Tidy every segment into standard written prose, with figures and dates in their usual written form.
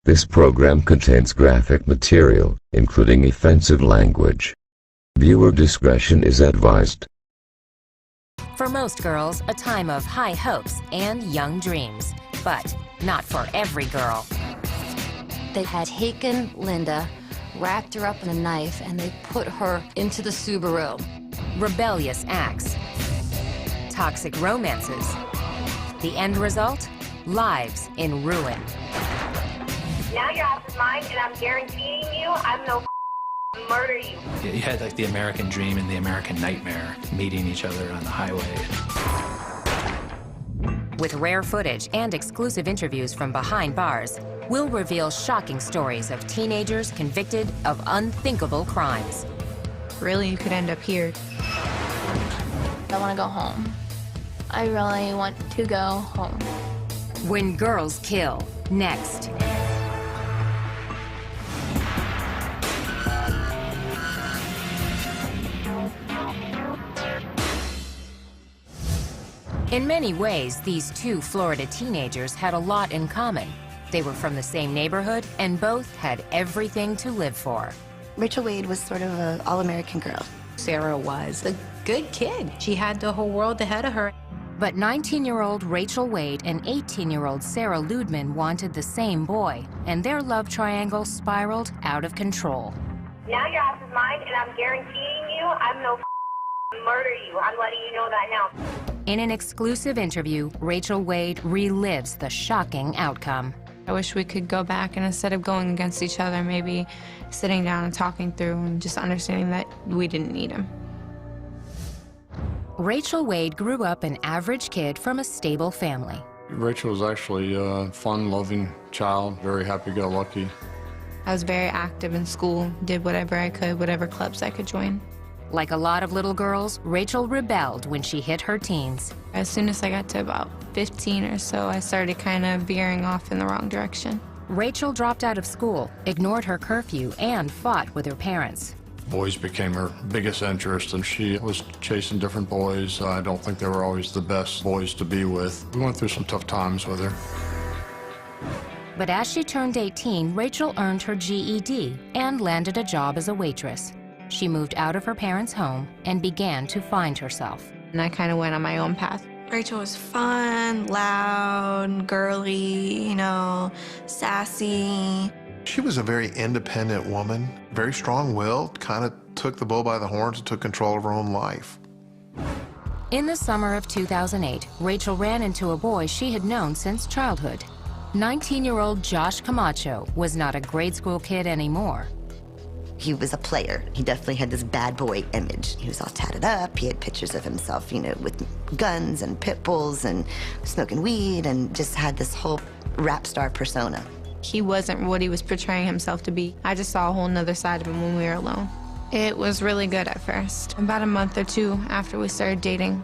This program contains graphic material, including offensive language. Viewer discretion is advised. For most girls, a time of high hopes and young dreams, but not for every girl. They had taken Linda, wrapped her up in a knife, and they put her into the Subaru. Rebellious acts, toxic romances. The end result? Lives in ruin. Now your ass is mine, and I'm guaranteeing you I'm no murder you. You had like the American dream and the American nightmare meeting each other on the highway. With rare footage and exclusive interviews from behind bars, we'll reveal shocking stories of teenagers convicted of unthinkable crimes. Really, you could end up here. I want to go home. I really want to go home. When Girls Kill, next. In many ways, these two Florida teenagers had a lot in common. They were from the same neighborhood and both had everything to live for. Rachel Wade was sort of an all-American girl. Sarah was a good kid. She had the whole world ahead of her. But 19-year-old Rachel Wade and 18-year-old Sarah Ludman wanted the same boy, and their love triangle spiraled out of control. Now your ass is mine, and I'm guaranteeing you I'm no murder you. I'm letting you know that now. In an exclusive interview, Rachel Wade relives the shocking outcome. I wish we could go back and instead of going against each other, maybe sitting down and talking through and just understanding that we didn't need him. Rachel Wade grew up an average kid from a stable family. Rachel was actually a fun-loving child, very happy-go-lucky. I was very active in school, did whatever I could, whatever clubs I could join. Like a lot of little girls, Rachel rebelled when she hit her teens. As soon as I got to about 15 or so, I started kind of veering off in the wrong direction. Rachel dropped out of school, ignored her curfew, and fought with her parents. Boys became her biggest interest, and she was chasing different boys. I don't think they were always the best boys to be with. We went through some tough times with her. But as she turned 18, Rachel earned her GED and landed a job as a waitress. She moved out of her parents' home and began to find herself. And I kind of went on my own path. Rachel was fun, loud, girly, sassy. She was a very independent woman, very strong-willed, kind of took the bull by the horns and took control of her own life. In the summer of 2008, Rachel ran into a boy she had known since childhood. 19-year-old Josh Camacho was not a grade school kid anymore. He was a player. He definitely had this bad boy image. He was all tatted up. He had pictures of himself, with guns and pit bulls and smoking weed, and just had this whole rap star persona. He wasn't what he was portraying himself to be. I just saw a whole nother side of him when we were alone. It was really good at first. About a month or two after we started dating,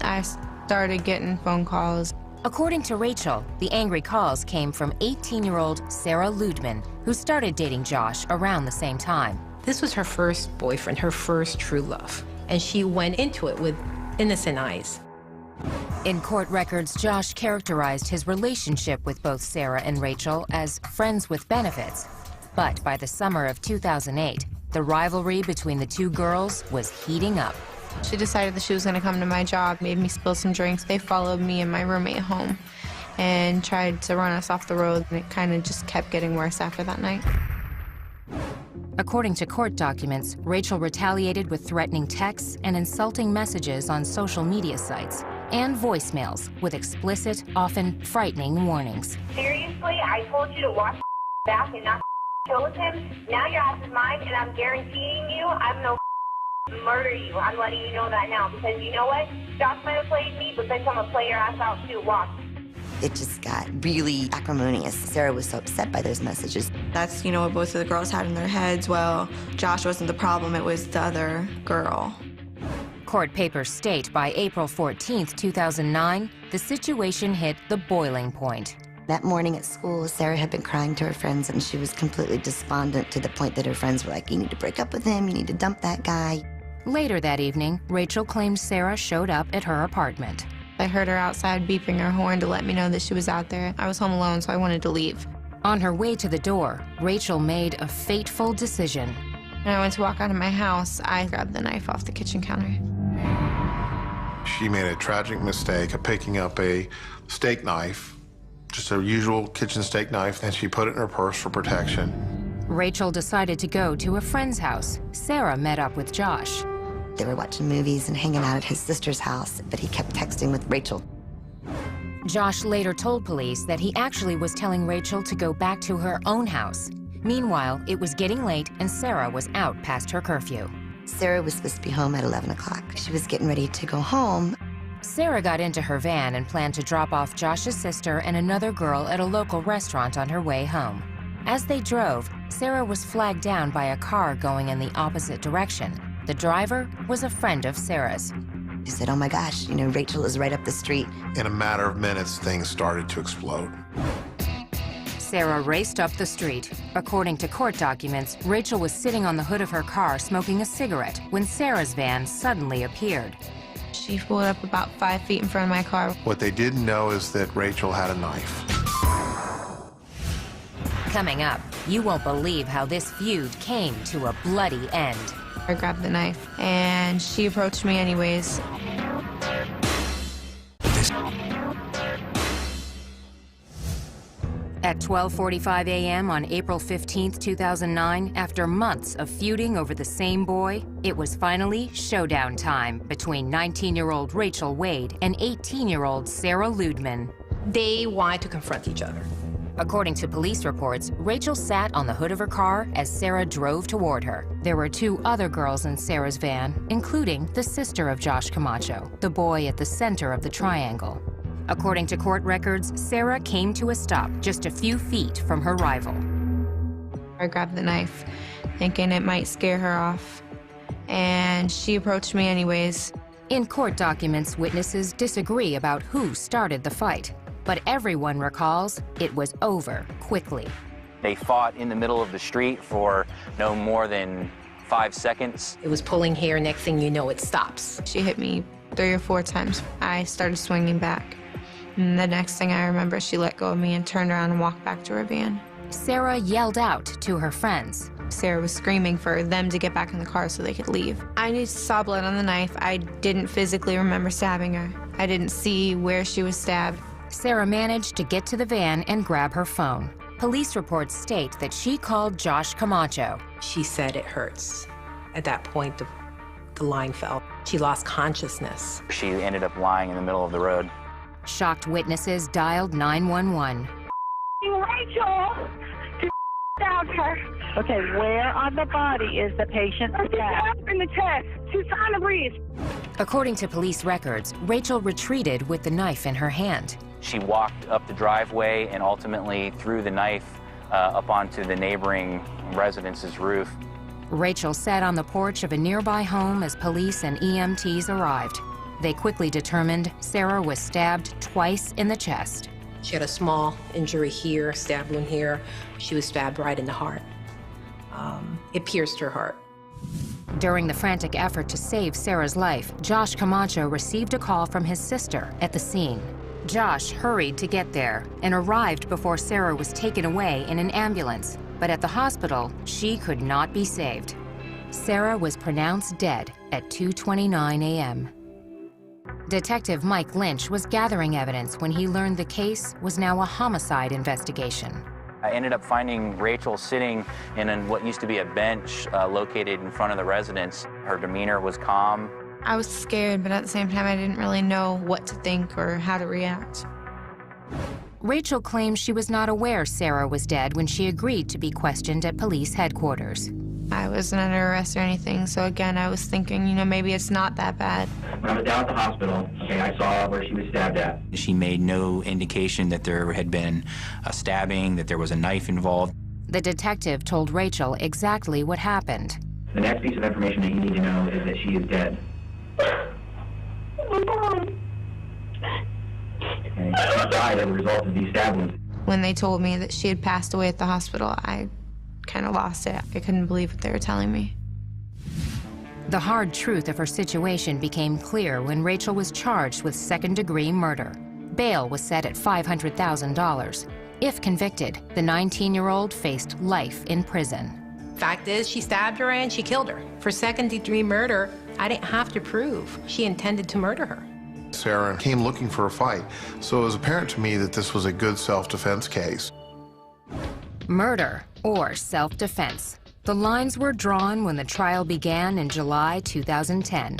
I started getting phone calls. According to Rachel, the angry calls came from 18-year-old Sarah Ludman, who started dating Josh around the same time. This was her first boyfriend, her first true love, and she went into it with innocent eyes. In court records, Josh characterized his relationship with both Sarah and Rachel as friends with benefits. But by the summer of 2008, the rivalry between the two girls was heating up. She decided that she was going to come to my job, made me spill some drinks. They followed me and my roommate home and tried to run us off the road, and it kind of just kept getting worse after that night. According to court documents, Rachel retaliated with threatening texts and insulting messages on social media sites and voicemails with explicit, often frightening warnings. Seriously, I told you to wash back and not kill with him. Now your ass is mine, and I'm guaranteeing you I'm no murder you. I'm letting you know that now, because you know what? Josh might have played me, but bitch, I'm gonna play your ass out too. Watch. It just got really acrimonious. Sarah was so upset by those messages. That's, what both of the girls had in their heads. Well, Josh wasn't the problem, it was the other girl. Court papers state by April 14th, 2009, the situation hit the boiling point. That morning at school, Sarah had been crying to her friends, and she was completely despondent to the point that her friends were like, you need to break up with him, you need to dump that guy. Later that evening, Rachel claimed Sarah showed up at her apartment. I heard her outside beeping her horn to let me know that she was out there. I was home alone, so I wanted to leave. On her way to the door, Rachel made a fateful decision. When I went to walk out of my house, I grabbed the knife off the kitchen counter. She made a tragic mistake of picking up a steak knife, just a usual kitchen steak knife, and she put it in her purse for protection. Rachel decided to go to a friend's house. Sarah met up with Josh. They were watching movies and hanging out at his sister's house, but he kept texting with Rachel. Josh later told police that he actually was telling Rachel to go back to her own house. Meanwhile, it was getting late and Sarah was out past her curfew. Sarah was supposed to be home at 11 o'clock. She was getting ready to go home. Sarah got into her van and planned to drop off Josh's sister and another girl at a local restaurant on her way home. As they drove, Sarah was flagged down by a car going in the opposite direction. The driver was a friend of Sarah's. She said, "Oh my gosh, you know, Rachel is right up the street." In a matter of minutes, things started to explode. Sarah raced up the street. According to court documents, Rachel was sitting on the hood of her car smoking a cigarette when Sarah's van suddenly appeared. She pulled up about 5 feet in front of my car. What they didn't know is that Rachel had a knife. Coming up, you won't believe how this feud came to a bloody end. I grabbed the knife, and she approached me anyways. At 12:45 a.m. on April 15, 2009, after months of feuding over the same boy, it was finally showdown time between 19-year-old Rachel Wade and 18-year-old Sarah Ludman. They wanted to confront each other. According to police reports, Rachel sat on the hood of her car as Sarah drove toward her. There were 2 other girls in Sarah's van, including the sister of Josh Camacho, the boy at the center of the triangle. According to court records, Sarah came to a stop just a few feet from her rival. I grabbed the knife, thinking it might scare her off, and she approached me anyways. In court documents, witnesses disagree about who started the fight, but everyone recalls it was over quickly. They fought in the middle of the street for no more than 5 seconds. It was pulling hair, next thing you know, it stops. She hit me 3 or 4 times. I started swinging back. And the next thing I remember, she let go of me and turned around and walked back to her van. Sarah yelled out to her friends. Sarah was screaming for them to get back in the car so they could leave. I just saw blood on the knife. I didn't physically remember stabbing her. I didn't see where she was stabbed. Sarah managed to get to the van and grab her phone. Police reports state that she called Josh Camacho. She said it hurts. At that point, the line fell. She lost consciousness. She ended up lying in the middle of the road. Shocked witnesses dialed 911. Rachel! Down her. Okay, where on the body is the patient stabbed? In the chest. She's trying to breathe. According to police records, Rachel retreated with the knife in her hand. She walked up the driveway and ultimately threw the knife up onto the neighboring residence's roof. Rachel sat on the porch of a nearby home as police and EMTs arrived. They quickly determined Sarah was stabbed twice in the chest. She had a small injury here, stab wound here. She was stabbed right in the heart. It pierced her heart. During the frantic effort to save Sarah's life, Josh Camacho received a call from his sister at the scene. Josh hurried to get there and arrived before Sarah was taken away in an ambulance. But at the hospital, she could not be saved. Sarah was pronounced dead at 2:29 a.m. Detective Mike Lynch was gathering evidence when he learned the case was now a homicide investigation. I ended up finding Rachel sitting in what used to be a bench located in front of the residence. Her demeanor was calm. I was scared, but at the same time, I didn't really know what to think or how to react. Rachel claims she was not aware Sarah was dead when she agreed to be questioned at police headquarters. I wasn't under arrest or anything, so again, I was thinking, you know, maybe it's not that bad. When I was down at the hospital, okay, I saw where she was stabbed at. She made no indication that there had been a stabbing, that there was a knife involved. The detective told Rachel exactly what happened. The next piece of information that you need to know is that she is dead. And she died as a result of these stab wounds. When they told me that she had passed away at the hospital, I kind of lost it. I couldn't believe what they were telling me. The hard truth of her situation became clear when Rachel was charged with second-degree murder. Bail was set at $500,000. If convicted, the 19-year-old faced life in prison. Fact is, she stabbed her and she killed her. For second-degree murder, I didn't have to prove she intended to murder her. Sarah came looking for a fight, so it was apparent to me that this was a good self-defense case. Murder or self-defense. The lines were drawn when the trial began in July 2010.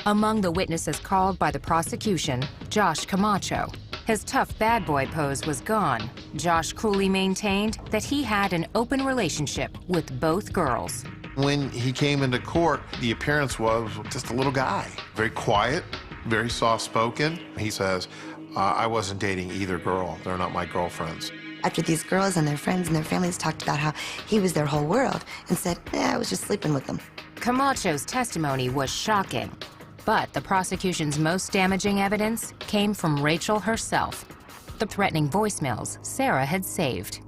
Among the witnesses called by the prosecution, Josh Camacho. His tough bad boy pose was gone. Josh coolly maintained that he had an open relationship with both girls. When he came into court, the appearance was just a little guy. Very quiet, very soft-spoken. He says, I wasn't dating either girl. They're not my girlfriends. After these girls and their friends and their families talked about how he was their whole world and said, I was just sleeping with them. Camacho's testimony was shocking, but the prosecution's most damaging evidence came from Rachel herself. The threatening voicemails Sarah had saved.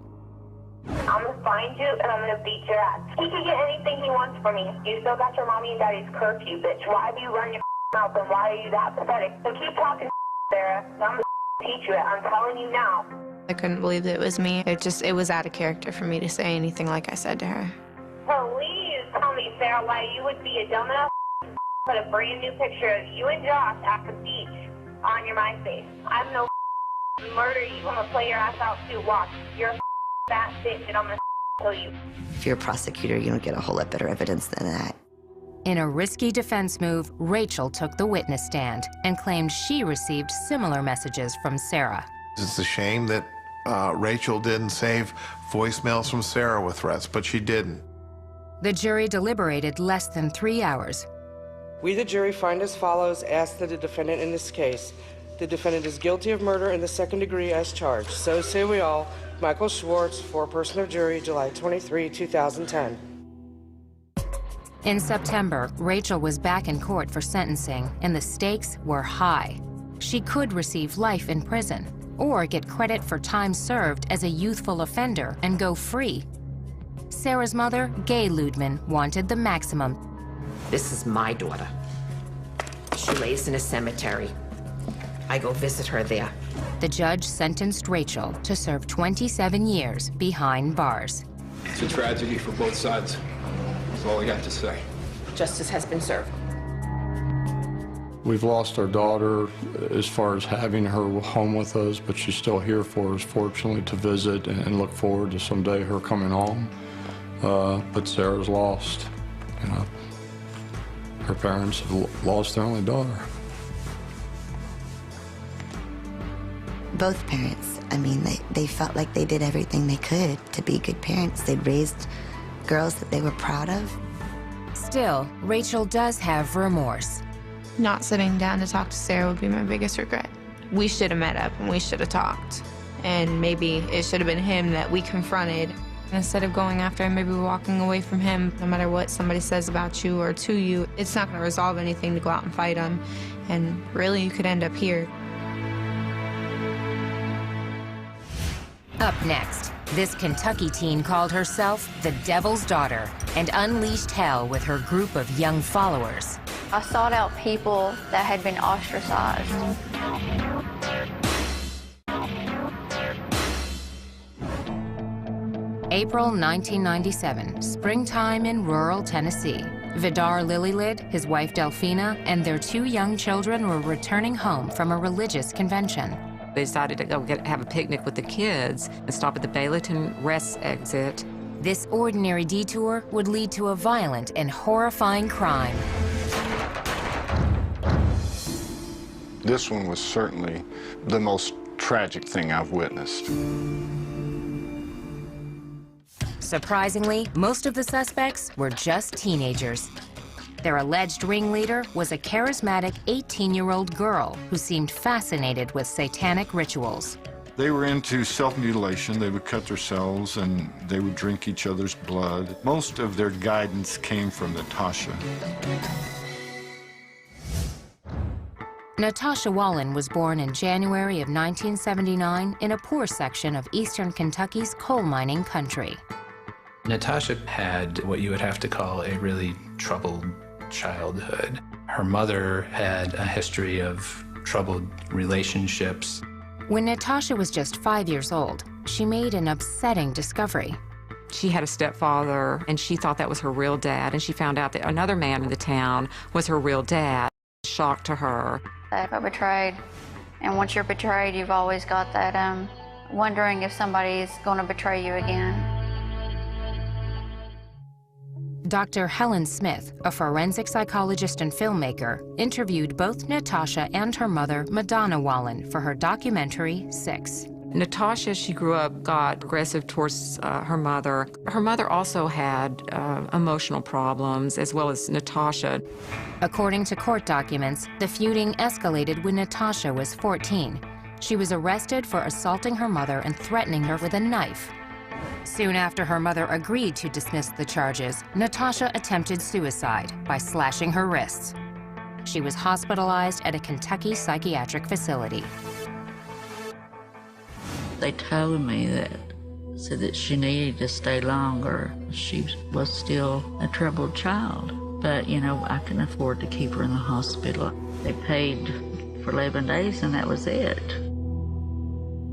I'm gonna find you and I'm gonna beat your ass. He can get anything he wants from me. You still got your mommy and daddy's curfew, bitch. Why do you run your mouth and why are you that pathetic? So keep talking, Sarah. I'm gonna teach you it. I'm telling you now. I couldn't believe that it was me. It was out of character for me to say anything like I said to her. Please tell me, Sarah, why you would be a dumbass put a brand new picture of you and Josh at the beach on your MySpace. I'm no murder you. I'm gonna play your ass out too. Watch. You're a fat bitch and I'm gonna kill you. If you're a prosecutor, you don't get a whole lot better evidence than that. In a risky defense move, Rachel took the witness stand and claimed she received similar messages from Sarah. It's a shame that Rachel didn't save voicemails from Sarah with threats, but she didn't. The jury deliberated less than 3 hours. We, the jury, find as follows: ask that the defendant in this case. The defendant is guilty of murder in the second degree as charged. So say we all. Michael Schwartz, foreperson of jury, July 23, 2010. In September, Rachel was back in court for sentencing, and the stakes were high. She could receive life in prison, or get credit for time served as a youthful offender and go free. Sarah's mother, Gay Ludman, wanted the maximum. This is my daughter. She lays in a cemetery. I go visit her there. The judge sentenced Rachel to serve 27 years behind bars. It's a tragedy for both sides. That's all I got to say. Justice has been served. We've lost our daughter as far as having her home with us, but she's still here for us, fortunately, to visit and look forward to someday her coming home. But Sarah's lost. You know, her parents have lost their only daughter. Both parents, I mean, they felt like they did everything they could to be good parents. They'd raised girls that they were proud of. Still, Rachel does have remorse. Not sitting down to talk to Sarah would be my biggest regret. We should have met up and we should have talked. And maybe it should have been him that we confronted. Instead of going after him, maybe walking away from him. No matter what somebody says about you or to you, it's not going to resolve anything to go out and fight him. And really, you could end up here. Up next, this Kentucky teen called herself the Devil's Daughter and unleashed hell with her group of young followers. I sought out people that had been ostracized. April 1997, springtime in rural Tennessee. Vidar Lilylid, his wife Delphina, and their 2 young children were returning home from a religious convention. They decided to go have a picnic with the kids and stop at the Baileyton Rest exit. This ordinary detour would lead to a violent and horrifying crime. This one was certainly the most tragic thing I've witnessed. Surprisingly, most of the suspects were just teenagers. Their alleged ringleader was a charismatic 18-year-old girl who seemed fascinated with satanic rituals. They were into self-mutilation. They would cut themselves and they would drink each other's blood. Most of their guidance came from Natasha. Natasha Wallen was born in January of 1979 in a poor section of eastern Kentucky's coal mining country. Natasha had what you would have to call a really troubled childhood. Her mother had a history of troubled relationships. When Natasha was just 5 years old, she made an upsetting discovery. She had a stepfather, and she thought that was her real dad, and she found out that another man in the town was her real dad. Shock to her. I got betrayed, and once you're betrayed, you've always got that wondering if somebody's going to betray you again. Dr. Helen Smith, a forensic psychologist and filmmaker, interviewed both Natasha and her mother, Madonna Wallen, for her documentary, 6. Natasha, she grew up, got aggressive towards her mother. Her mother also had emotional problems, as well as Natasha. According to court documents, the feuding escalated when Natasha was 14. She was arrested for assaulting her mother and threatening her with a knife. Soon after her mother agreed to dismiss the charges, Natasha attempted suicide by slashing her wrists. She was hospitalized at a Kentucky psychiatric facility. They told me said that she needed to stay longer. She was still a troubled child, but you know, I couldn't afford to keep her in the hospital. They paid for 11 days and that was it.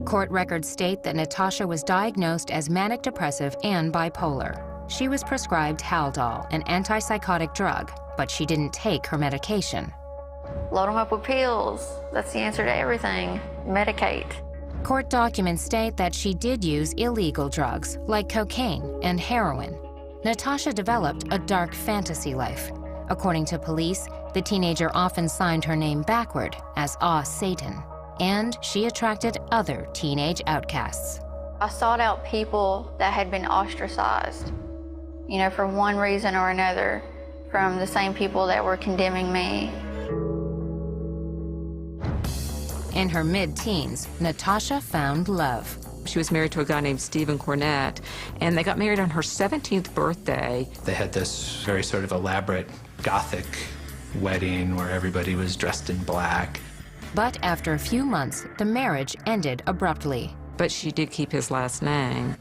Court records state that Natasha was diagnosed as manic depressive and bipolar. She was prescribed Haldol, an antipsychotic drug, but she didn't take her medication. Load them up with pills. That's the answer to everything. Medicate. Court documents state that she did use illegal drugs like cocaine and heroin. Natasha developed a dark fantasy life. According to police, the teenager often signed her name backward as Satan, and she attracted other teenage outcasts. I sought out people that had been ostracized, you know, for one reason or another, from the same people that were condemning me. In her mid-teens, Natasha found love. She was married to a guy named Stephen Cornett, and they got married on her 17th birthday. They had this very sort of elaborate Gothic wedding where everybody was dressed in black. But after a few months, the marriage ended abruptly. But she did keep his last name.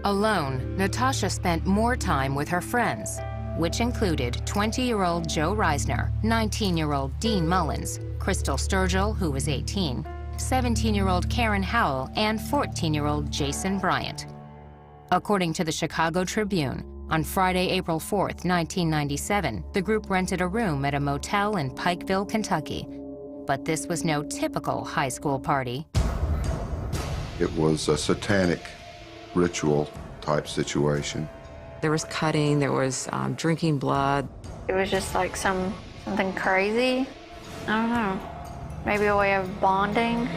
Alone, Natasha spent more time with her friends, which included 20-year-old Joe Reisner, 19-year-old Dean Mullins, Crystal Sturgill, who was 18, 17-year-old Karen Howell, and 14-year-old Jason Bryant. According to the Chicago Tribune, on Friday, April 4th, 1997, the group rented a room at a motel in Pikeville, Kentucky. But this was no typical high school party. It was a satanic ritual type situation. There was cutting, there was drinking blood. It was just like something crazy. I don't know, maybe a way of bonding.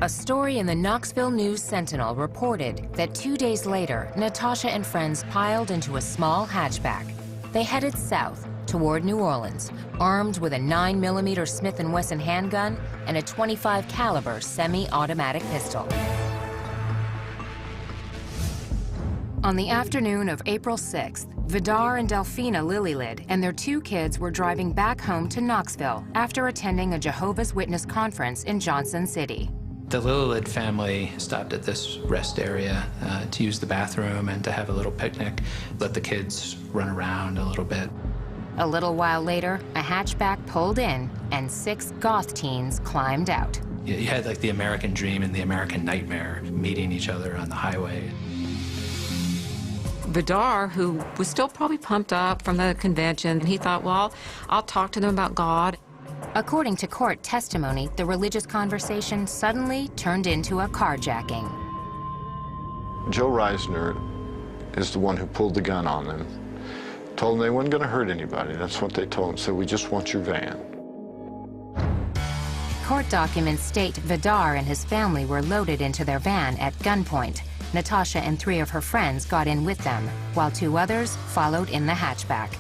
A story in the Knoxville News Sentinel reported that 2 days later, Natasha and friends piled into a small hatchback. They headed south toward New Orleans, armed with a 9mm Smith & Wesson handgun and a .25 caliber semi-automatic pistol. On the afternoon of April 6th, Vidar and Delphina Lillylid and their 2 kids were driving back home to Knoxville after attending a Jehovah's Witness conference in Johnson City. The Lillylid family stopped at this rest area to use the bathroom and to have a little picnic, let the kids run around a little bit. A little while later, a hatchback pulled in and 6 goth teens climbed out. You had like the American dream and the American nightmare meeting each other on the highway. Vidar, who was still probably pumped up from the convention, he thought, well, I'll talk to them about God. According to court testimony, the religious conversation suddenly turned into a carjacking. Joe Reisner is the one who pulled the gun on them. Told them they weren't going to hurt anybody. That's what they told him. So we just want your van. Court documents state Vidar and his family were loaded into their van at gunpoint. Natasha and 3 of her friends got in with them, while 2 others followed in the hatchback.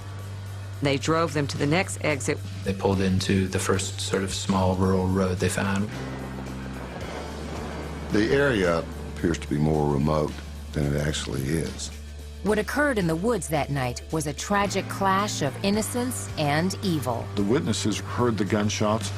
They drove them to the next exit. They pulled into the first sort of small rural road they found. The area appears to be more remote than it actually is. What occurred in the woods that night was a tragic clash of innocence and evil. The witnesses heard the gunshots.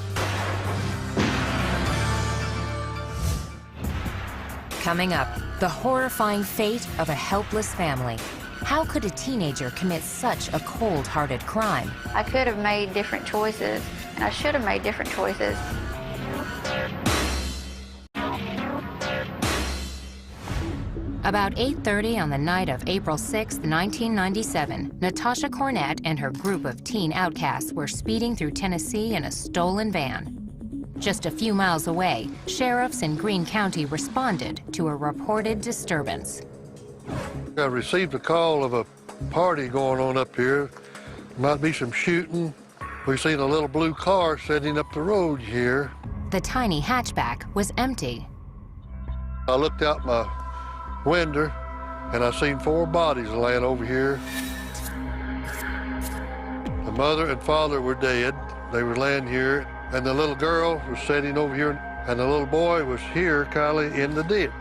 Coming up, the horrifying fate of a helpless family. How could a teenager commit such a cold-hearted crime? I could have made different choices, and I should have made different choices. About 8:30 on the night of April 6, 1997, Natasha Cornett and her group of teen outcasts were speeding through Tennessee in a stolen van. Just a few miles away, sheriffs in Greene County responded to a reported disturbance. I received a call of a party going on up here. Might be some shooting. We've seen a little blue car sitting up the road here. The tiny hatchback was empty. I looked out my window and I seen 4 bodies laying over here. The mother and father were dead. They were laying here, and the little girl was sitting over here, and the little boy was here, Kylie, in the ditch,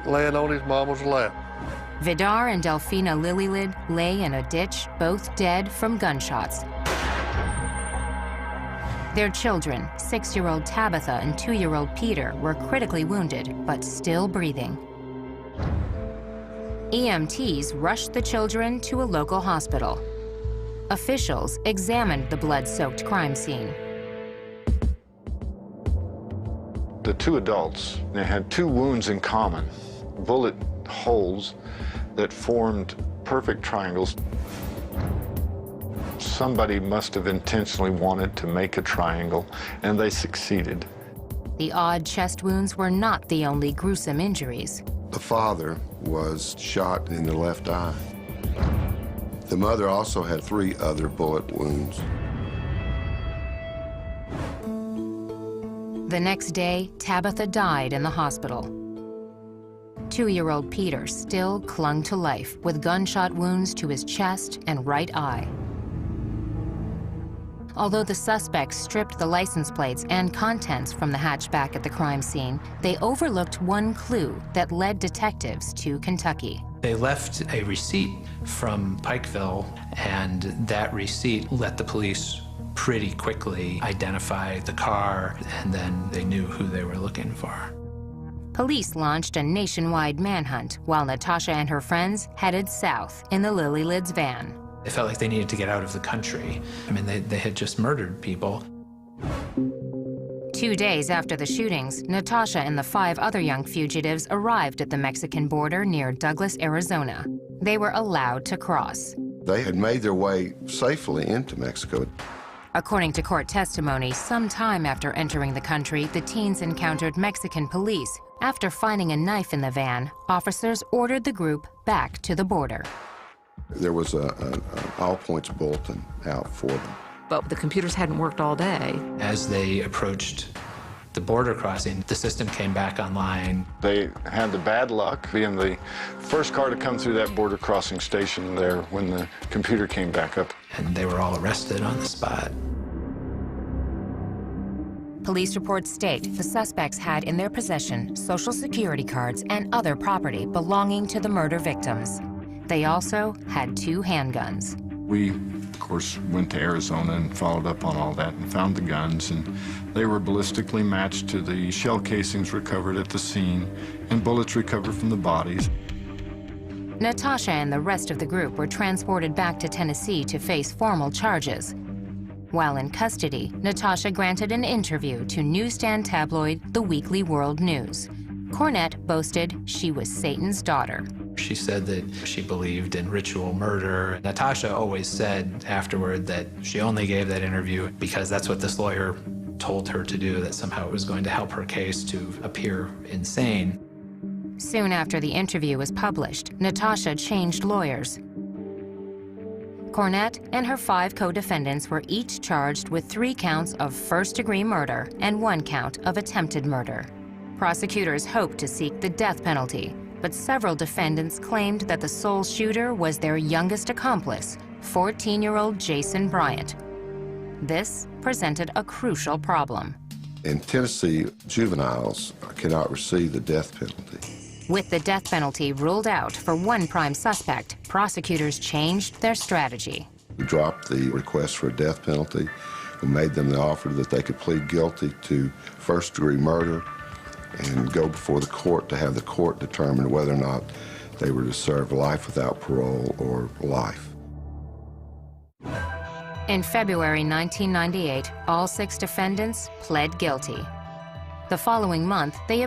laying on his mama's lap. Vidar and Delphina Lilylid lay in a ditch, both dead from gunshots. Their children, 6-year-old Tabitha and 2-year-old Peter, were critically wounded, but still breathing. EMTs rushed the children to a local hospital. Officials examined the blood-soaked crime scene. The 2 adults, they had 2 wounds in common, bullet holes that formed perfect triangles. Somebody must have intentionally wanted to make a triangle, and they succeeded. The odd chest wounds were not the only gruesome injuries. The father was shot in the left eye. The mother also had 3 other bullet wounds. The next day, Tabitha died in the hospital. 2-year-old Peter still clung to life with gunshot wounds to his chest and right eye. Although the suspects stripped the license plates and contents from the hatchback at the crime scene, they overlooked one clue that led detectives to Kentucky. They left a receipt from Pikeville, and that receipt let the police pretty quickly identify the car, and then they knew who they were looking for. Police launched a nationwide manhunt while Natasha and her friends headed south in the Lilylids van. They felt like they needed to get out of the country. I mean, they had just murdered people. 2 days after the shootings, Natasha and the 5 other young fugitives arrived at the Mexican border near Douglas, Arizona. They were allowed to cross. They had made their way safely into Mexico. According to court testimony, sometime after entering the country, the teens encountered Mexican police. After finding a knife in the van, officers ordered the group back to the border. There was an all-points bulletin out for them. But the computers hadn't worked all day. As they approached the border crossing, the system came back online. They had the bad luck being the first car to come through that border crossing station there when the computer came back up. And they were all arrested on the spot. Police reports state the suspects had in their possession Social Security cards and other property belonging to the murder victims. They also had 2 handguns. We, of course, went to Arizona and followed up on all that and found the guns, and they were ballistically matched to the shell casings recovered at the scene and bullets recovered from the bodies. Natasha and the rest of the group were transported back to Tennessee to face formal charges. While in custody, Natasha granted an interview to newsstand tabloid The Weekly World News. Cornett boasted she was Satan's daughter. She said that she believed in ritual murder. Natasha always said afterward that she only gave that interview because that's what this lawyer told her to do, that somehow it was going to help her case to appear insane. Soon after the interview was published, Natasha changed lawyers. Cornett and her 5 co-defendants were each charged with 3 counts of first-degree murder and 1 count of attempted murder. Prosecutors hoped to seek the death penalty, but several defendants claimed that the sole shooter was their youngest accomplice, 14-year-old Jason Bryant. This presented a crucial problem. In Tennessee, juveniles cannot receive the death penalty. With the death penalty ruled out for one prime suspect, prosecutors changed their strategy. We dropped the request for a death penalty. We made them the offer that they could plead guilty to first-degree murder and go before the court to have the court determine whether or not they were to serve life without parole or life. In February 1998, all 6 defendants pled guilty. The following month, they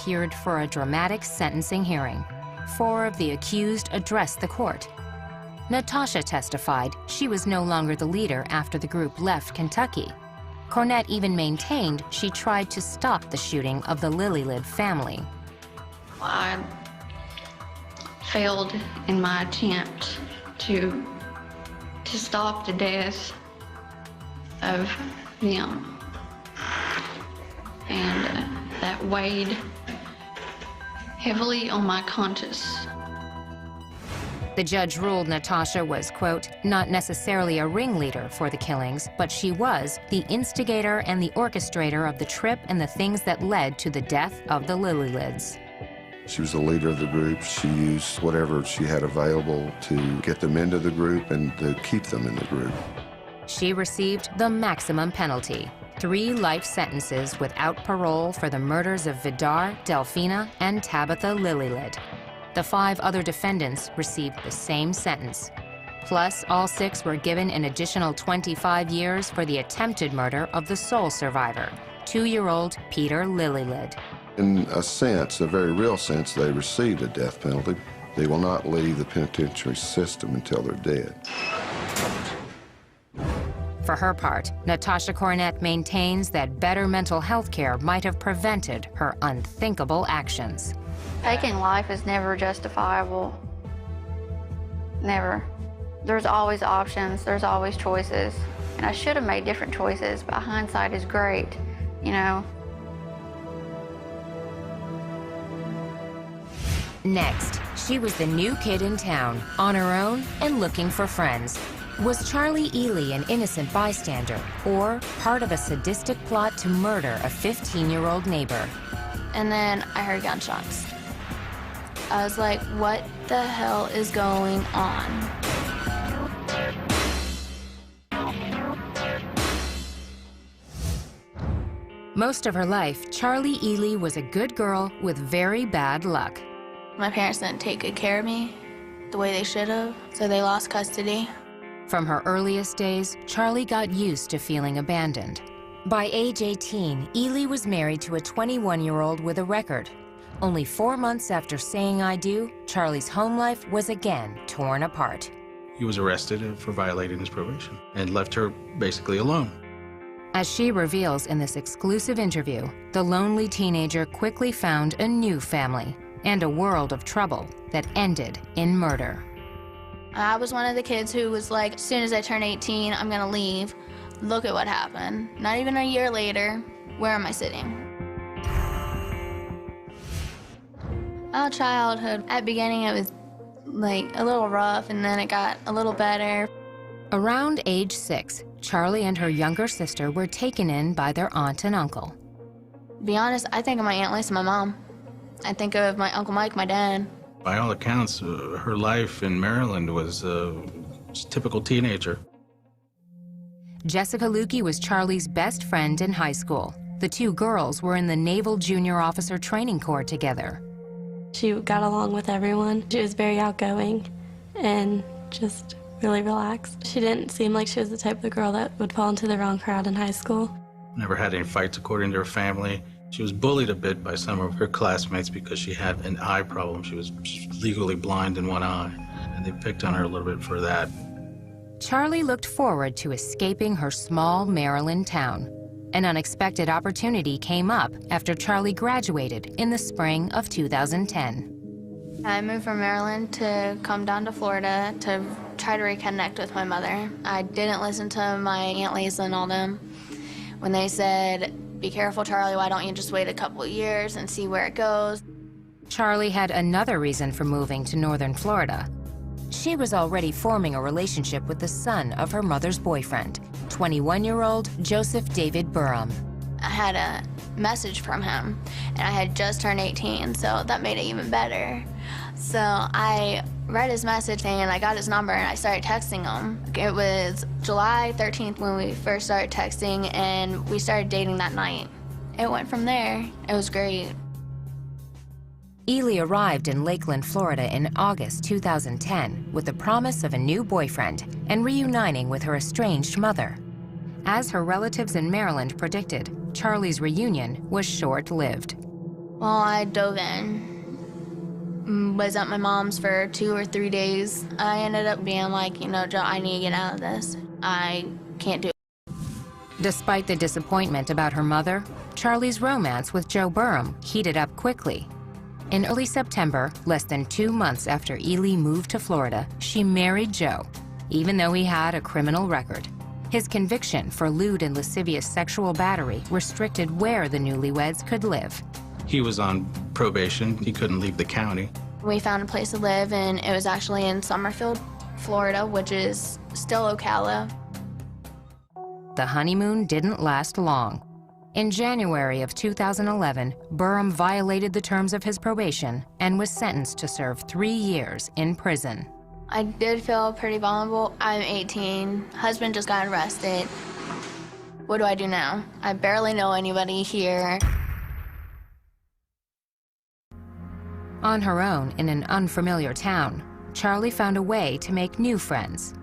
appeared for a dramatic sentencing hearing. 4 of the accused addressed the court. Natasha testified she was no longer the leader after the group left Kentucky. Cornett even maintained she tried to stop the shooting of the Lillylid family. I failed in my attempt to stop the death of them. And that weighed heavily on my conscience. The judge ruled Natasha was, quote, not necessarily a ringleader for the killings, but she was the instigator and the orchestrator of the trip and the things that led to the death of the Lillylids. She was the leader of the group. She used whatever she had available to get them into the group and to keep them in the group. She received the maximum penalty, 3 life sentences without parole for the murders of Vidar, Delphina, and Tabitha Lillylid. The 5 other defendants received the same sentence. Plus, all 6 were given an additional 25 years for the attempted murder of the sole survivor, 2-year-old Peter Lillylid. In a sense, a very real sense, they received a death penalty. They will not leave the penitentiary system until they're dead. For her part, Natasha Cornett maintains that better mental health care might have prevented her unthinkable actions. Taking life is never justifiable. Never. There's always options, there's always choices. And I should have made different choices, but hindsight is great, you know. Next, she was the new kid in town, on her own and looking for friends. Was Charlie Ely an innocent bystander or part of a sadistic plot to murder a 15-year-old neighbor? And then I heard gunshots. I was like, what the hell is going on? Most of her life, Charlie Ely was a good girl with very bad luck. My parents didn't take good care of me the way they should have, so they lost custody. From her earliest days, Charlie got used to feeling abandoned. By age 18, Ely was married to a 21-year-old with a record. Only 4 months after saying I do, Charlie's home life was again torn apart. He was arrested for violating his probation and left her basically alone. As she reveals in this exclusive interview, the lonely teenager quickly found a new family and a world of trouble that ended in murder. I was one of the kids who was like, as soon as I turn 18, I'm gonna leave. Look at what happened. Not even a year later, where am I sitting? Our childhood, at the beginning it was like a little rough and then it got a little better. Around age 6, Charlie and her younger sister were taken in by their aunt and uncle. To be honest, I think of my Aunt Lisa, my mom. I think of my Uncle Mike, my dad. By all accounts, her life in Maryland was a typical teenager. Jessica Lukey was Charlie's best friend in high school. The 2 girls were in the Naval Junior Officer Training Corps together. She got along with everyone. She was very outgoing and just really relaxed. She didn't seem like she was the type of girl that would fall into the wrong crowd in high school. Never had any fights according to her family. She was bullied a bit by some of her classmates because she had an eye problem. She was legally blind in one eye, and they picked on her a little bit for that. Charlie looked forward to escaping her small Maryland town. An unexpected opportunity came up after Charlie graduated in the spring of 2010. I moved from Maryland to come down to Florida to try to reconnect with my mother. I didn't listen to my Aunt Lisa and all them when they said, be careful, Charlie, why don't you just wait a couple of years and see where it goes? Charlie had another reason for moving to northern Florida. She was already forming a relationship with the son of her mother's boyfriend, 21-year-old Joseph David Burham. I had a message from him, and I had just turned 18, so that made it even better. So I read his message and I got his number and I started texting him. It was July 13th when we first started texting, and we started dating that night. It went from there. It was great. Ely arrived in Lakeland, Florida in August 2010 with the promise of a new boyfriend and reuniting with her estranged mother. As her relatives in Maryland predicted, Charlie's reunion was short-lived. Well, I dove in. Was at my mom's for 2 or 3 days. I ended up being like, you know, Joe, I need to get out of this. I can't do it. Despite the disappointment about her mother, Charlie's romance with Joe Burham heated up quickly. In early September, less than 2 months after Ely moved to Florida, she married Joe, even though he had a criminal record. His conviction for lewd and lascivious sexual battery restricted where the newlyweds could live. He was on probation. He couldn't leave the county. We found a place to live, and it was actually in Summerfield, Florida, which is still Ocala. The honeymoon didn't last long. In January of 2011, Burham violated the terms of his probation and was sentenced to serve 3 years in prison. I did feel pretty vulnerable. I'm 18. Husband just got arrested. What do I do now? I barely know anybody here. On her own in an unfamiliar town, Charlie found a way to make new friends.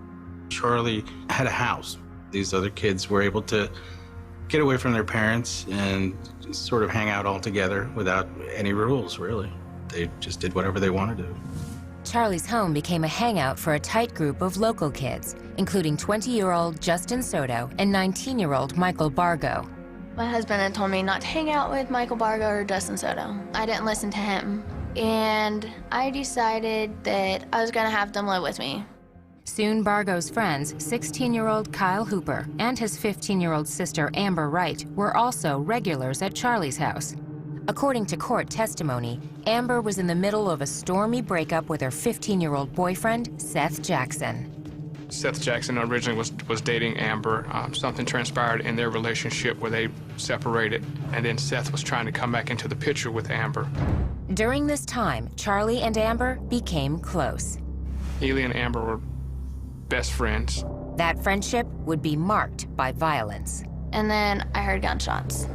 Charlie had a house. These other kids were able to get away from their parents and sort of hang out all together without any rules, really. They just did whatever they wanted to. Charlie's home became a hangout for a tight group of local kids, including 20-year-old Justin Soto and 19-year-old Michael Bargo. My husband had told me not to hang out with Michael Bargo or Justin Soto. I didn't listen to him. And I decided that I was gonna have them live with me. Soon, Bargo's friends, 16-year-old Kyle Hooper and his 15-year-old sister Amber Wright, were also regulars at Charlie's house. According to court testimony, Amber was in the middle of a stormy breakup with her 15-year-old boyfriend, Seth Jackson. Seth Jackson originally was dating Amber. Something transpired in their relationship where they separated, and then Seth was trying to come back into the picture with Amber. During this time, Charlie and Amber became close. Ely and Amber were best friends. That friendship would be marked by violence. And then I heard gunshots.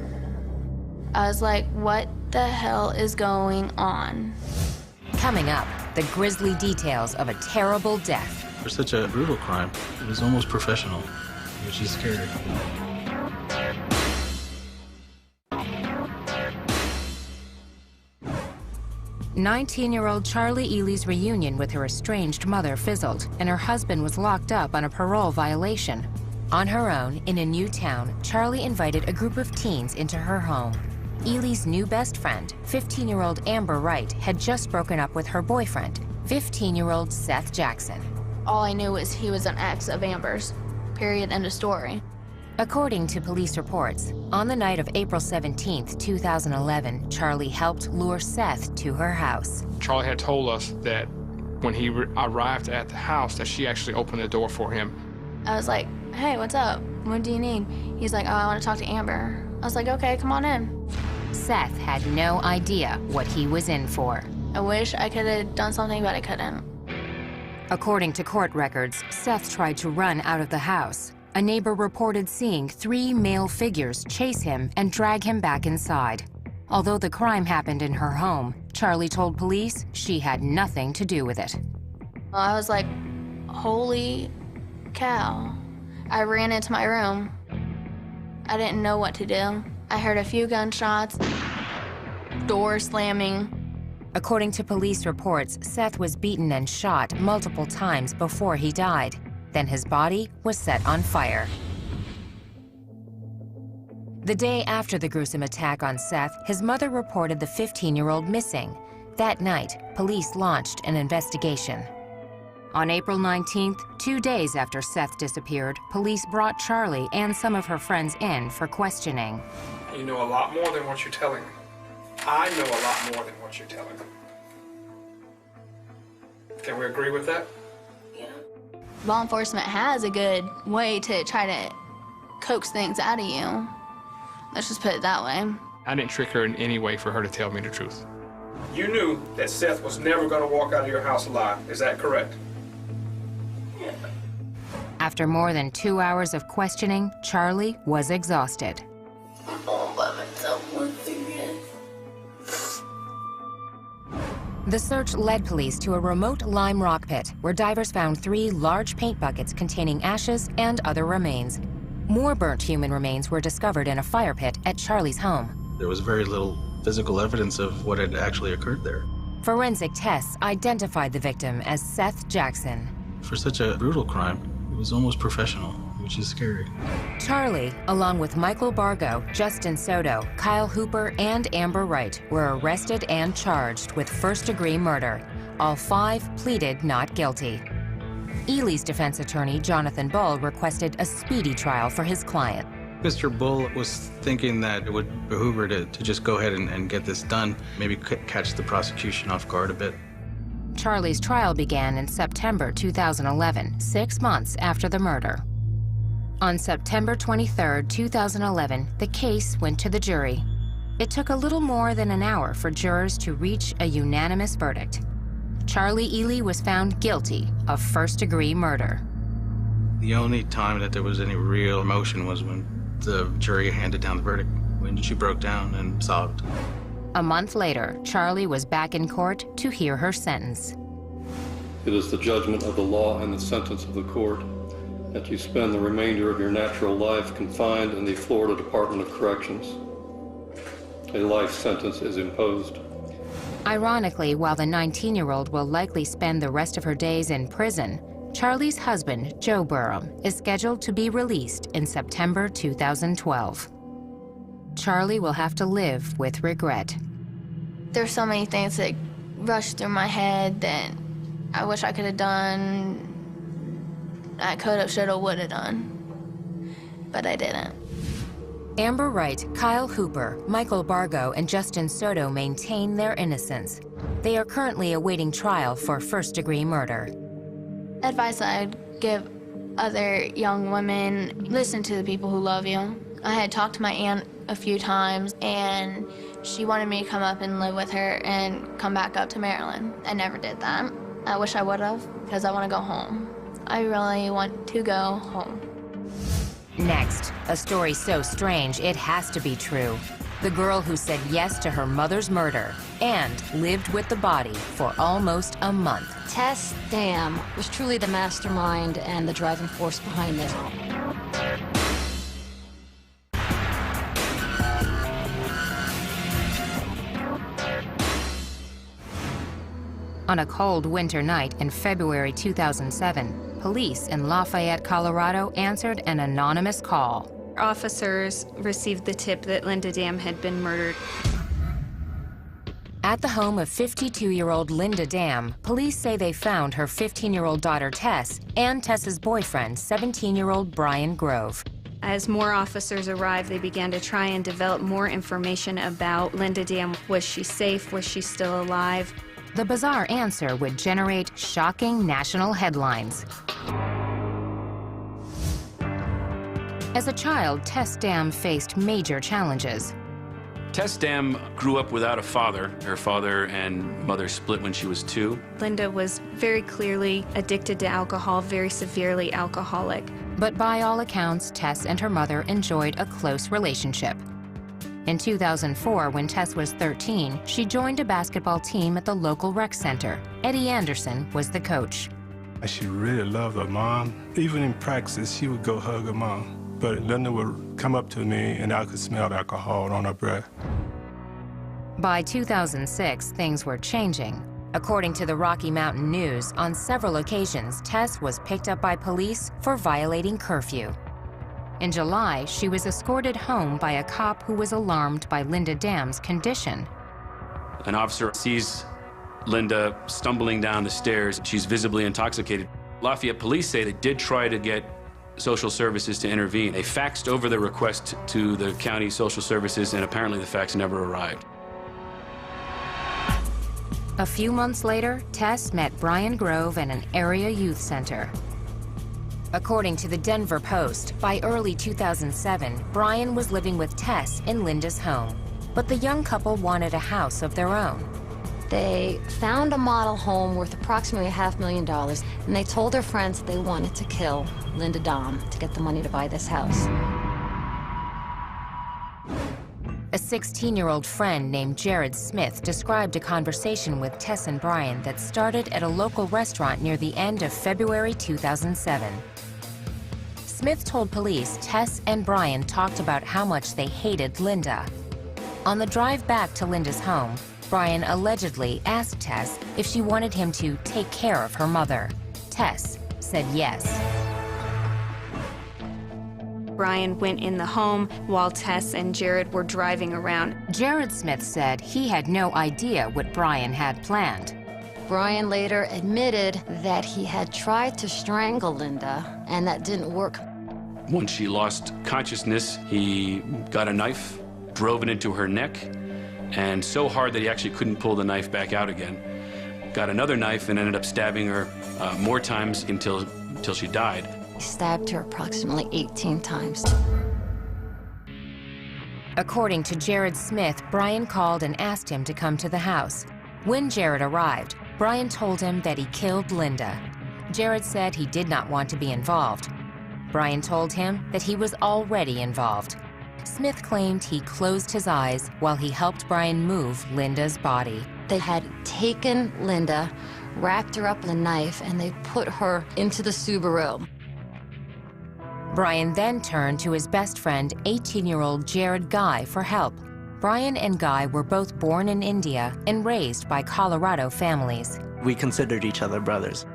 I was like, what the hell is going on? Coming up, the grisly details of a terrible death. For such a brutal crime, it was almost professional, which is scary. 19-year-old Charlie Ely's reunion with her estranged mother fizzled, and her husband was locked up on a parole violation. On her own, in a new town, Charlie invited a group of teens into her home. Ely's new best friend, 15-year-old Amber Wright, had just broken up with her boyfriend, 15-year-old Seth Jackson. All I knew was he was an ex of Amber's. Period, end of story. According to police reports, on the night of April 17, 2011, Charlie helped lure Seth to her house. Charlie had told us that when he arrived at the house that she actually opened the door for him. I was like, hey, what's up? What do you need? He's like, oh, I want to talk to Amber. I was like, okay, come on in. Seth had no idea what he was in for. I wish I could have done something, but I couldn't. According to court records, Seth tried to run out of the house. A neighbor reported seeing 3 male figures chase him and drag him back inside. Although the crime happened in her home, Charlie told police she had nothing to do with it. I was like, holy cow. I ran into my room. I didn't know what to do. I heard a few gunshots, door slamming. According to police reports, Seth was beaten and shot multiple times before he died. Then his body was set on fire. The day after the gruesome attack on Seth, his mother reported the 15-year-old missing. That night, police launched an investigation. On April 19th, 2 days after Seth disappeared, police brought Charlie and some of her friends in for questioning. You know a lot more than what you're telling me. I know a lot more than what you're telling me. Can we agree with that? Law enforcement has a good way to try to coax things out of you. Let's just put it that way. I didn't trick her in any way for her to tell me the truth. You knew that Seth was never going to walk out of your house alive. Is that correct? Yeah. After more than 2 hours of questioning, Charlie was exhausted. I'm all by myself once again. The search led police to a remote lime rock pit where divers found 3 large paint buckets containing ashes and other remains. More burnt human remains were discovered in a fire pit at Charlie's home. There was very little physical evidence of what had actually occurred there. Forensic tests identified the victim as Seth Jackson. For such a brutal crime, it was almost professional, which is scary. Charlie, along with Michael Bargo, Justin Soto, Kyle Hooper, and Amber Wright, were arrested and charged with first-degree murder. All 5 pleaded not guilty. Ely's defense attorney, Jonathan Bull, requested a speedy trial for his client. Mr. Bull was thinking that it would behoove her to just go ahead and get this done, maybe catch the prosecution off guard a bit. Charlie's trial began in September 2011, 6 months after the murder. On September 23, 2011, the case went to the jury. It took a little more than an hour for jurors to reach a unanimous verdict. Charlie Ely was found guilty of first-degree murder. The only time that there was any real emotion was when the jury handed down the verdict, when she broke down and sobbed. A month later, Charlie was back in court to hear her sentence. It is the judgment of the law and the sentence of the court that you spend the remainder of your natural life confined in the Florida Department of Corrections. A life sentence is imposed. Ironically, while the 19-year-old will likely spend the rest of her days in prison, Charlie's husband, Joe Burham, is scheduled to be released in September 2012. Charlie will have to live with regret. There's so many things that rush through my head that I wish I could have done. I could have, should have, would have done, but I didn't. Amber Wright, Kyle Hooper, Michael Bargo, and Justin Soto maintain their innocence. They are currently awaiting trial for first-degree murder. Advice I'd give other young women, listen to the people who love you. I had talked to my aunt a few times, and she wanted me to come up and live with her and come back up to Maryland. I never did that. I wish I would have, because I want to go home. I really want to go home. Next, a story so strange it has to be true. The girl who said yes to her mother's murder and lived with the body for almost a month. Tess Dam was truly the mastermind and the driving force behind this. On a cold winter night in February 2007, police in Lafayette, Colorado answered an anonymous call. Officers received the tip that Linda Dam had been murdered. At the home of 52-year-old Linda Dam, police say they found her 15-year-old daughter Tess and Tess's boyfriend, 17-year-old Brian Grove. As more officers arrived, they began to try and develop more information about Linda Dam. Was she safe? Was she still alive? The bizarre answer would generate shocking national headlines. As a child, Tess Dam faced major challenges. Tess Dam grew up without a father. Her father and mother split when she was 2. Linda was very clearly addicted to alcohol, very severely alcoholic. But by all accounts, Tess and her mother enjoyed a close relationship. In 2004, when Tess was 13, she joined a basketball team at the local rec center. Eddie Anderson was the coach. She really loved her mom. Even in practice, she would go hug her mom. But Linda would come up to me, and I could smell the alcohol on her breath. By 2006, things were changing. According to the Rocky Mountain News, on several occasions, Tess was picked up by police for violating curfew. In July, she was escorted home by a cop who was alarmed by Linda Dam's condition. An officer sees Linda stumbling down the stairs. She's visibly intoxicated. Lafayette police say they did try to get social services to intervene. They faxed over the request to the county social services, and apparently the fax never arrived. A few months later, Tess met Brian Grove at an area youth center. According to the Denver Post, by early 2007, Brian was living with Tess in Linda's home. But the young couple wanted a house of their own. They found a model home worth approximately $500,000, and they told their friends that they wanted to kill Linda Dam to get the money to buy this house. A 16-year-old friend named Jared Smith described a conversation with Tess and Brian that started at a local restaurant near the end of February 2007. Smith told police Tess and Brian talked about how much they hated Linda. On the drive back to Linda's home, Brian allegedly asked Tess if she wanted him to take care of her mother. Tess said yes. Brian went in the home while Tess and Jared were driving around. Jared Smith said he had no idea what Brian had planned. Brian later admitted that he had tried to strangle Linda, and that didn't work. Once she lost consciousness, he got a knife, drove it into her neck, and so hard that he actually couldn't pull the knife back out again. Got another knife and ended up stabbing her more times until she died. He stabbed her approximately 18 times. According to Jared Smith, Brian called and asked him to come to the house. When Jared arrived, Brian told him that he killed Linda. Jared said he did not want to be involved. Brian told him that he was already involved. Smith claimed he closed his eyes while he helped Brian move Linda's body. They had taken Linda, wrapped her up in a knife, and they put her into the Subaru. Brian then turned to his best friend, 18-year-old Jared Guy, for help. Brian and Guy were both born in India and raised by Colorado families. We considered each other brothers.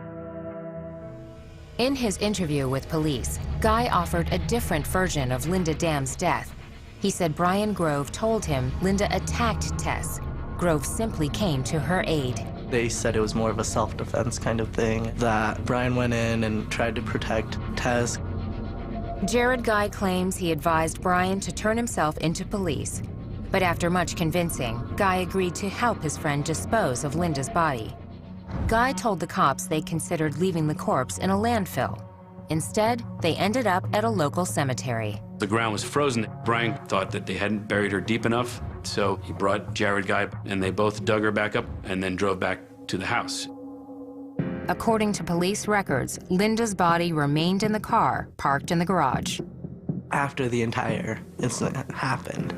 In his interview with police, Guy offered a different version of Linda Dam's death. He said Brian Grove told him Linda attacked Tess. Grove simply came to her aid. They said it was more of a self-defense kind of thing, that Brian went in and tried to protect Tess. Jared Guy claims he advised Brian to turn himself into police. But after much convincing, Guy agreed to help his friend dispose of Linda's body. Guy told the cops they considered leaving the corpse in a landfill. Instead, they ended up at a local cemetery. The ground was frozen. Brian thought that they hadn't buried her deep enough, so he brought Jared Guy, and they both dug her back up and then drove back to the house. According to police records, Linda's body remained in the car, parked in the garage. After the entire incident happened,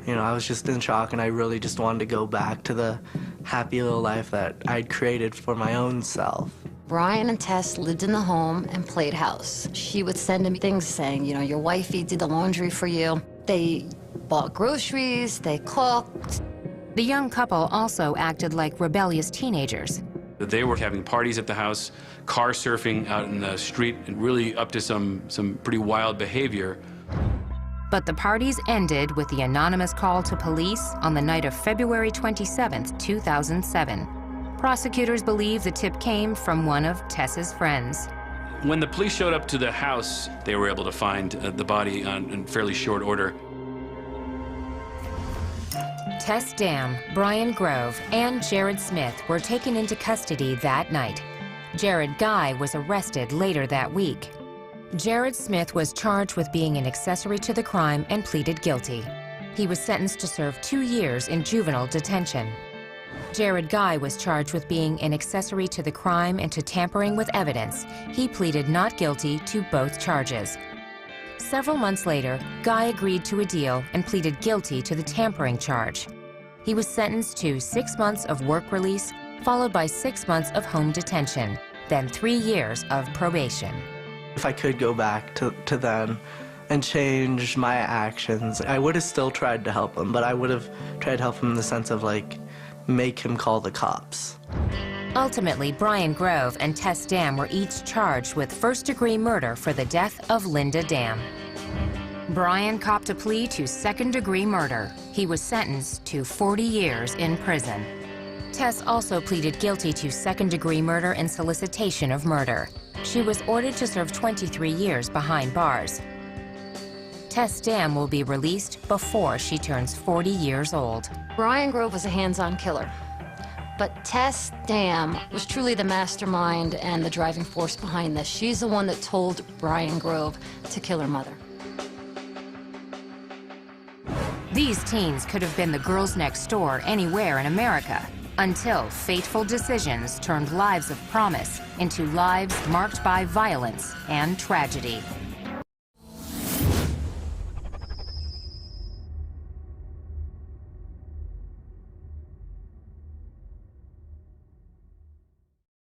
I was just in shock, and I really just wanted to go back to the happy little life that I'd created for my own self. Brian and Tess lived in the home and played house. She would send him things saying, your wifey did the laundry for you. They bought groceries, they cooked. The young couple also acted like rebellious teenagers. They were having parties at the house, car surfing out in the street, and really up to some pretty wild behavior. But the parties ended with the anonymous call to police on the night of February 27, 2007. Prosecutors believe the tip came from one of Tess's friends. When the police showed up to the house, they were able to find the body in fairly short order. Tess Dam, Brian Grove, and Jared Smith were taken into custody that night. Jared Guy was arrested later that week. Jared Smith was charged with being an accessory to the crime and pleaded guilty. He was sentenced to serve 2 years in juvenile detention. Jared Guy was charged with being an accessory to the crime and to tampering with evidence. He pleaded not guilty to both charges. Several months later, Guy agreed to a deal and pleaded guilty to the tampering charge. He was sentenced to 6 months of work release, followed by 6 months of home detention, then 3 years of probation. If I could go back to then and change my actions, I would have still tried to help him, but I would have tried to help him in the sense of make him call the cops. Ultimately, Brian Grove and Tess Dam were each charged with first-degree murder for the death of Linda Dam. Brian copped a plea to second-degree murder. He was sentenced to 40 years in prison. Tess also pleaded guilty to second-degree murder and solicitation of murder. She was ordered to serve 23 years behind bars. Tess Dam will be released before she turns 40 years old. Brian Grove was a hands-on killer, but Tess Dam was truly the mastermind and the driving force behind this. She's the one that told Brian Grove to kill her mother. These teens could have been the girls next door anywhere in America, until fateful decisions turned lives of promise into lives marked by violence and tragedy.